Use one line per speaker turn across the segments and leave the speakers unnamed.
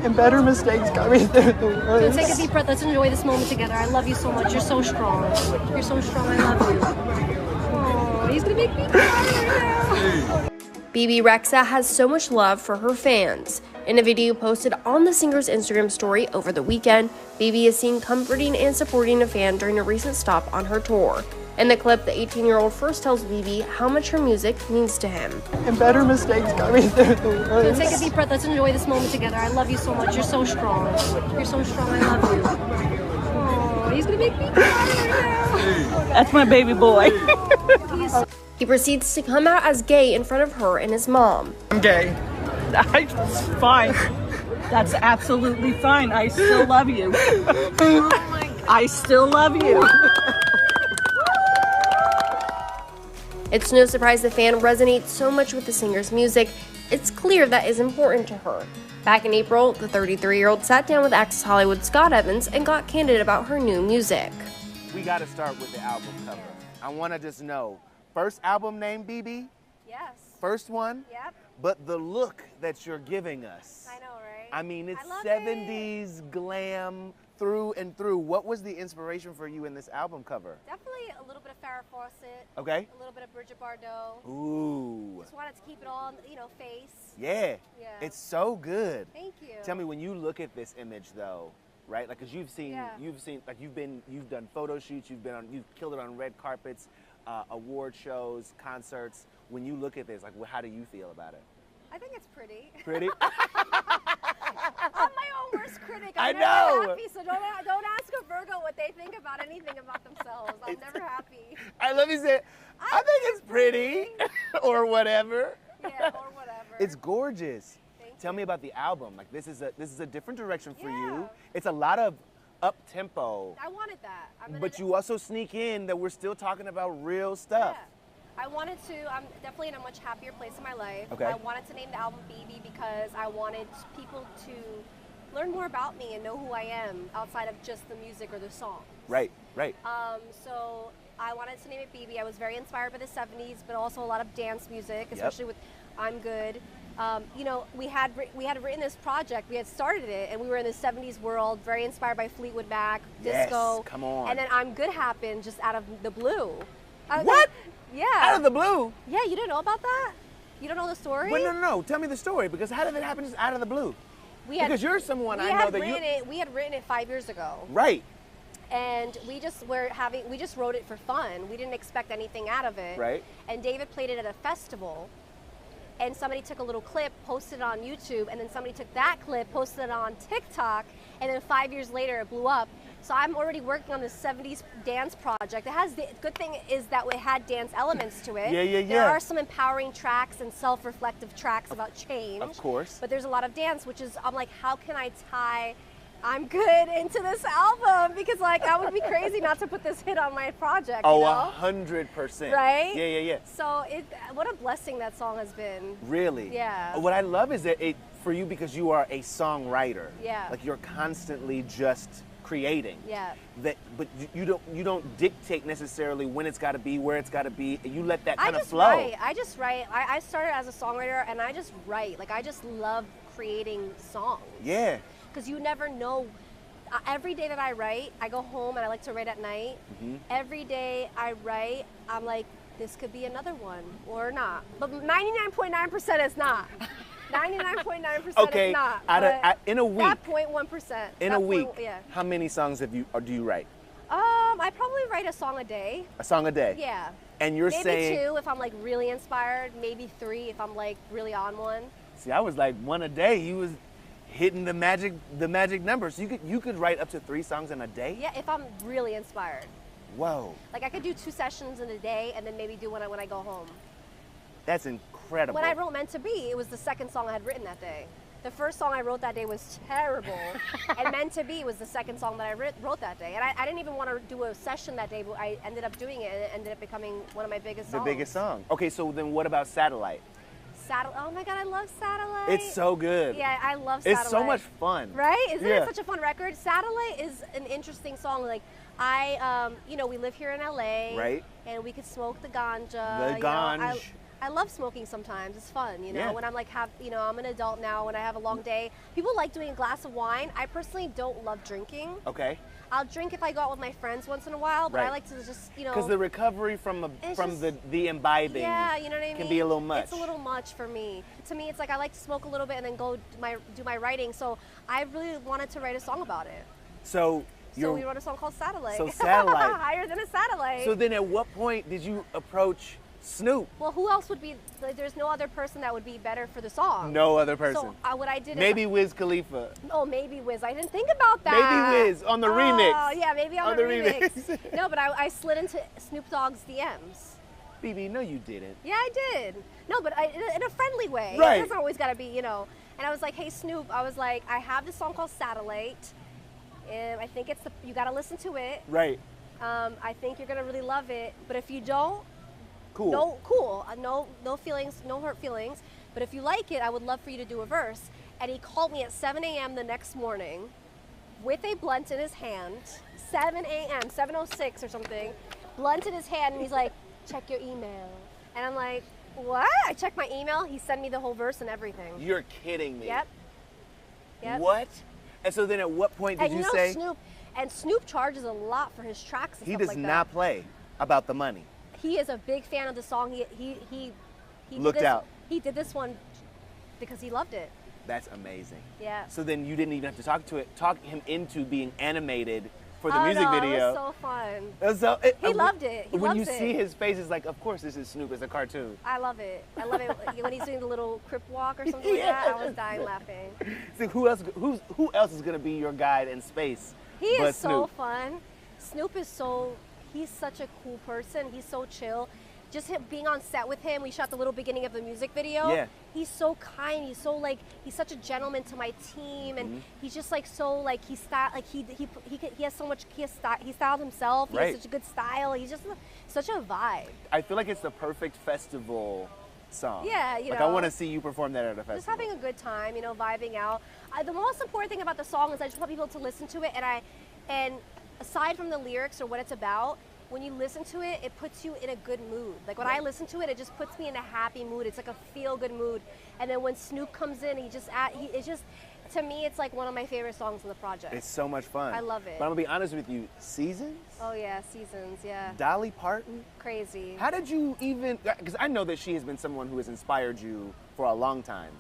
And better mistakes got me through the worst.
So take a deep breath. Let's enjoy this moment together. I love you so much. You're so strong. You're so strong. I love you. Oh, he's gonna make me cry right now.
Bebe Rexha has so much love for her fans. In a video posted on the singer's Instagram story over the weekend, Bebe is seen comforting and supporting a fan during a recent stop on her tour. In the clip, the 18-year-old first tells Bebe how much her music means to him.
And better mistakes got me through the worst.
So take a deep breath. Let's enjoy this moment together. I love you so much. You're so strong. You're so strong. I love you. Oh, he's gonna make me cry right now.
That's my baby boy.
He proceeds to come out as gay in front of her and his mom.
I'm gay.
That's fine. That's absolutely fine. I still love you.
Oh my God.
I still love you.
It's no surprise the fan resonates so much with the singer's music. It's clear that is important to her. Back in April, the 33-year-old sat down with Access Hollywood's Scott Evans and got candid about her new music.
We got to start with the album cover. I want to just know, first album name, Bebe?
Yes.
First one?
Yep.
But the look that you're giving us.
I know, right?
I mean, it's
I love
70s glam through and through. What was the inspiration for you in this album cover?
Definitely a little bit of Farrah Fawcett.
Okay.
A little bit of Bridget Bardot.
Ooh.
Just wanted to keep it all, face.
Yeah.
Yeah.
It's so good.
Thank you.
Tell me, when you look at this image though, right? Like, 'cause you've seen, like you've done photo shoots, you've killed it on red carpets, award shows, concerts. When you look at this, like, how do you feel about it?
I think it's pretty.
Pretty?
I'm my own worst critic. I'm
I
never
know.
happy, so don't ask a Virgo what they think about anything about themselves. I'm never happy.
I love you say, I think it's pretty, or whatever.
Yeah, or whatever.
It's gorgeous.
Thank
Tell me about the album. Like, this is a different direction for
Yeah.
you. It's a lot of up tempo.
I wanted that.
But you also sneak in that we're still talking about real stuff.
Yeah. I wanted to, I'm definitely in a much happier place in my life.
Okay.
I wanted to name the album Bebe because I wanted people to learn more about me and know who I am outside of just the music or the songs.
Right, right.
So I wanted to name it Bebe. I was very inspired by the 70s, but also a lot of dance music, especially with I'm Good. We had written this project, we had started it, and we were in the 70s world, very inspired by Fleetwood Mac, disco.
Yes, come on.
And then I'm Good happened just out of the blue.
What?
Yeah.
Out of the blue?
Yeah, you didn't know about that? You don't know the story?
Wait, no. Tell me the story, because how did it happen just out of the blue? Because you're someone I know that
we had written it 5 years ago.
Right.
And we just wrote it for fun. We didn't expect anything out of it.
Right.
And David played it at a festival. And somebody took a little clip, posted it on YouTube, and then somebody took that clip, posted it on TikTok, and then 5 years later it blew up. So I'm already working on this 70s dance project. It has the good thing is that it had dance elements to it.
Yeah.
There are some empowering tracks and self-reflective tracks about change.
Of course.
But there's a lot of dance, which is, I'm like, how can I tie I'm Good into this album? Because like, that would be crazy not to put this hit on my project.
Oh,
you know?
100%.
Right?
Yeah.
So what a blessing that song has been.
Really?
Yeah.
What I love is that for you, because you are a songwriter.
Yeah.
Like, you're constantly just creating.
Yeah.
But you don't dictate necessarily when it's got to be, where it's got to be. You let that kind of flow.
I just write. I started as a songwriter, and I just write. Like, I just love creating songs.
Yeah.
Because you never know. Every day that I write, I go home and I like to write at night.
Mm-hmm.
Every day I write, I'm like, this could be another one or not. But 99.9% is not. 99.9% is not.
In a week.
That 0.1%.
In a week.
Yeah.
How many songs do you write?
I probably write a song a day.
A song a day.
Yeah.
And you're saying
maybe 2 if I'm like really inspired. Maybe 3 if I'm like really on one.
See, I was like 1 a day. You was hitting the magic number. So you could write up to 3 songs in a day?
Yeah, if I'm really inspired.
Whoa.
Like, I could do 2 sessions in a day and then maybe do one when I go home.
That's incredible.
When I wrote Meant to Be, it was the second song I had written that day. The first song I wrote that day was terrible. And Meant to Be was the second song that I wrote that day. And I didn't even want to do a session that day, but I ended up doing it, and it ended up becoming one of my biggest songs.
The biggest song. Okay, so then what about Satellite?
Oh my God, I love Satellite.
It's so good.
Yeah, I love Satellite.
It's so much fun.
Right? Isn't it such a fun record? Satellite is an interesting song. Like, we live here in LA.
Right.
And we could smoke the ganja.
The ganja.
I love smoking sometimes. It's fun, you know.
Yeah.
When I'm like I'm an adult now. When I have a long day, people like doing a glass of wine. I personally don't love drinking.
Okay.
I'll drink if I go out with my friends once in a while, but I
Right.
like to just
Because the recovery from the imbibing
yeah, you know what I mean?
can be a little much.
It's a little much for me. To me, it's like I like to smoke a little bit and then go do my writing. So I really wanted to write a song about it.
So
we wrote a song called Satellite.
So Satellite.
Higher than a satellite.
So then at what point did you approach Snoop?
Well, who else would be? Like, there's no other person that would be better for the song.
No other person.
So what I did
Maybe
is
Wiz Khalifa.
oh, maybe Wiz. I didn't think about that.
Maybe Wiz on the remix.
Oh, yeah, maybe on the remix.
remix.
No, but I slid into Snoop Dogg's DMs.
BB, no, you didn't.
Yeah, I did. No, but in a friendly way.
Right.
It doesn't always got to be, you know. And I was like, hey, Snoop, I was like, I have this song called Satellite. And I think you got to listen to it.
Right.
I think you're going to really love it. But if you don't,
Cool.
no, cool. No feelings, no hurt feelings. But if you like it, I would love for you to do a verse. And he called me at 7 a.m. the next morning with a blunt in his hand. 7 a.m., 7:06 or something. Blunt in his hand, and he's like, check your email. And I'm like, what? I checked my email. He sent me the whole verse and everything.
You're kidding me.
Yep.
What? And so then at what point did
and
you
know,
say?
Snoop charges a lot for his tracks and
He
stuff
does
like
not
that.
play about the money.
He is a big fan of the song. He
Looked
did this,
out.
He did this one because he loved it.
That's amazing.
Yeah.
So then you didn't even have to talk him into being animated for the
Oh,
music
no,
video.
It was so fun.
So,
He loved it. He
when
loves
you
it.
see his face, it's like, of course, this is Snoop. It's a cartoon.
I love it. I love it when he's doing the little crip walk or something like that. I was dying laughing.
So who else is gonna be your guide in space?
He
but
is so
Snoop?
fun. Snoop is he's such a cool person. He's so chill. Just being on set with him, we shot the little beginning of the music video.
Yeah.
He's so kind. He's so he's such a gentleman to my team, and he's just he has so much. He styled himself. He
Right.
has such a good style. He's just such a vibe.
I feel like it's the perfect festival song.
Yeah, you
I
know.
want to see you perform that at a festival.
Just having a good time, you know, vibing out. The most important thing about the song is I just want people to listen to it, and aside from the lyrics or what it's about, when you listen to it, it puts you in a good mood. Like when I listen to it, it just puts me in a happy mood. It's like a feel-good mood. And then when Snoop comes in, it's just, to me, it's like one of my favorite songs on the project.
It's so much fun.
I love it.
But I'm gonna be honest with you, Seasons?
Oh yeah, Seasons, yeah.
Dolly Parton?
Crazy.
How did you even, because I know that she has been someone who has inspired you for a long time.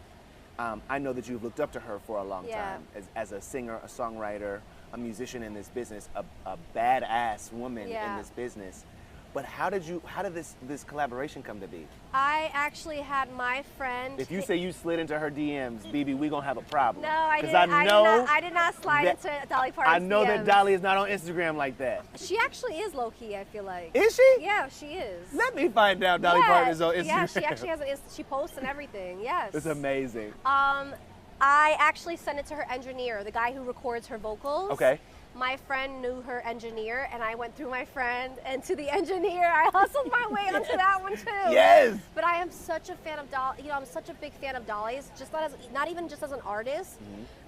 I know that you've looked up to her for a long
Yeah.
time as a singer, a songwriter, a musician in this business, a badass woman in this business. But how did this collaboration come to be?
I actually had my friend.
If you say you slid into her DMs, BB, we gonna have a problem.
No, I
'Cause
didn't.
know
I did not slide
that-
into Dolly Parton's
I know that
DMs.
Dolly is not on Instagram like that.
She actually is low key. I feel like.
Is she?
Yeah, she is.
Let me find out Dolly Parton is on Instagram.
Yeah, she actually has she posts and everything. Yes.
It's amazing.
I actually sent it to her engineer, the guy who records her vocals.
Okay.
My friend knew her engineer, and I went through my friend and to the engineer. I hustled my way onto that one too.
Yes.
But I am such a fan of Dolly. You know, I'm such a big fan of Dolly's. Just not even just as an artist,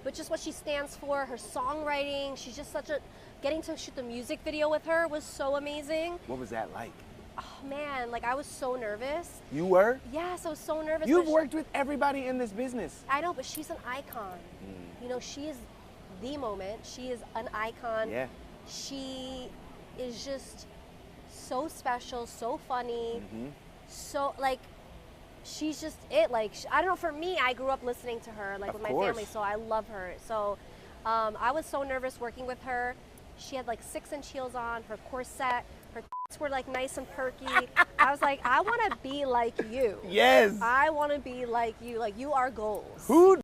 but just what she stands for. Her songwriting. She's just such a. Getting to shoot the music video with her was so amazing.
What was that like?
Oh man, like I was so nervous.
You were?
Yes, I was so nervous.
You've
but
worked with everybody in this business.
I know, but she's an icon. You know, she is the moment. She is an icon.
Yeah.
She is just so special, so funny, so like she's just it. Like I don't know. For me, I grew up listening to her like
Of
with my
course.
family, so I love her. So I was so nervous working with her. She had like 6-inch heels on, her corset, her were like nice and perky. I was like, I want to be like you.
Yes.
I want to be like you. Like you are goals.
Who